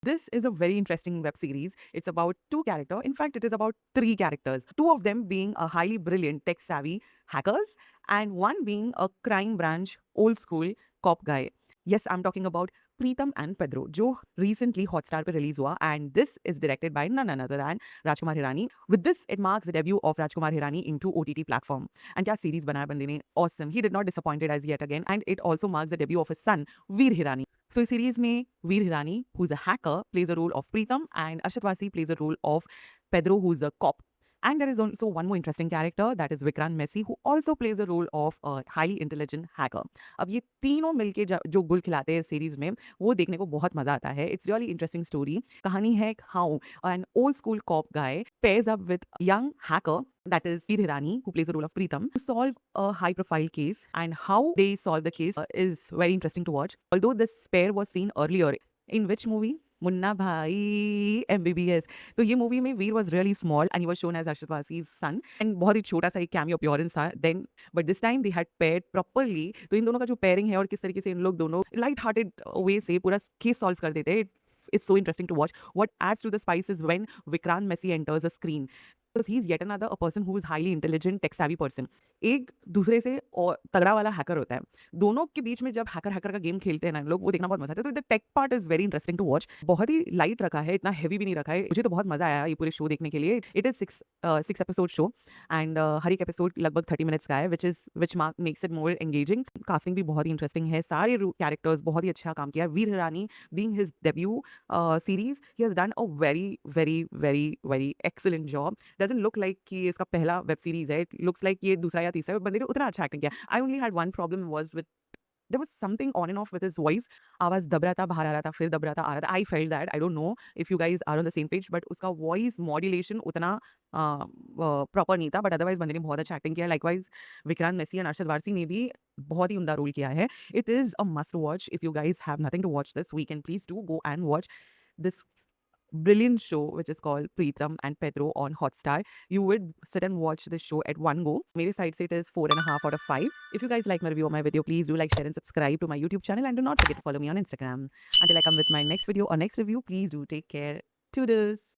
This is a very interesting web series. It's about two characters. In fact, it is about three characters. Two of them being a highly brilliant tech-savvy hackers, and one being a crime branch, old-school cop guy. Yes, I'm talking about Preetham and Pedro, जो recently Hotstar पे release हुआ, and this is directed by none other than Rajkumar Hirani. With this, it marks the debut of Rajkumar Hirani into OTT platform. And क्या series बनाया बंदे ने, awesome. He did not disappointed us yet again, and it also marks the debut of his son, Veer Hirani. So, इस series में Veer Hirani, who's a hacker, plays the role of Preetham, and Arshad Wasi plays the role of Pedro, who's a cop. And there is also one more interesting character, that is Vikrant Messi, who also plays the role of a highly intelligent hacker. अब ये तीनों मिलके जो गुल खिलाते हैं series में, वो देखने को बहुत मजा आता है. It's really interesting story. कहानी है how an old school cop guy pairs up with a young hacker, that is Veer Hirani, who plays the role of Preetham, to solve a high profile case, and how they solve the case is very interesting to watch. Although this pair was seen earlier in which movie? Munna भाई MBBS. तो ये movie में Veer was really small and he was shown as Arshad Warsi's son, and बहुत ही छोटा सा एक cameo appearance था then, but this time they had paired properly. तो इन दोनों का जो पेयरिंग है और किस तरीके से इन लोग दोनों लाइट हार्टेड वे से पूरा केस सॉल्व कर देते हैं, it's so interesting to watch. What adds to the spice is when Vikrant Messi enters the screen, because he's yet another a person who is highly intelligent, tech savvy person. एक दूसरे से और तगड़ा वाला hacker होता है. दोनों के बीच में जब हैकर हैकर का गेम खेलते हैं ना लोग, वो देखना बहुत मजा आता है. तो the tech part is very interesting to watch. बहुत ही लाइट रखा है, इतना हैवी भी नहीं रखा है. मुझे तो बहुत मजा आया ये पूरे शो देखने के लिए. It is six episode show, and हर एक एपिसोड लगभग 30 मिनट्स का है, which makes it more engaging. Casting भी बहुत ही इंटरेस्टिंग है, सारे कैरेक्टर्स बहुत ही अच्छा काम किया. Veer Hirani being his debut series, he has done a very excellent job. Doesn't look like कि इसका पहला वेब सीरीज है. It looks like ये दूसरा या तीसरा. बंदे ने उतना अच्छा एक्टिंग किया. I only had one problem was with, there was something on and off with his voice. आवाज दब रहा था, बाहर आ रहा था, फिर दब रहा था, आ रहा था. I felt that. I don't know if you guys are on the same page, but उसका voice modulation उतना प्रॉपर नहीं था. बट अदरवाइज बंदे ने बहुत अच्छा एक्टिंग किया. लाइकवाइज विक्रांत मैसी एंड अरशद वारसी ने भी बहुत ही उमदा रोल किया है. It is a must watch. If you guys have nothing to watch this weekend, please do go and watch this brilliant show which is called Preetham and Pedro on Hotstar. You would sit and watch this show at one go. मेरे side से it is 4.5 out of 5. If you guys like my review of my video, please do like, share and subscribe to my YouTube channel, and do not forget to follow me on Instagram. Until I come with my next video or next review, please do take care. Toodles.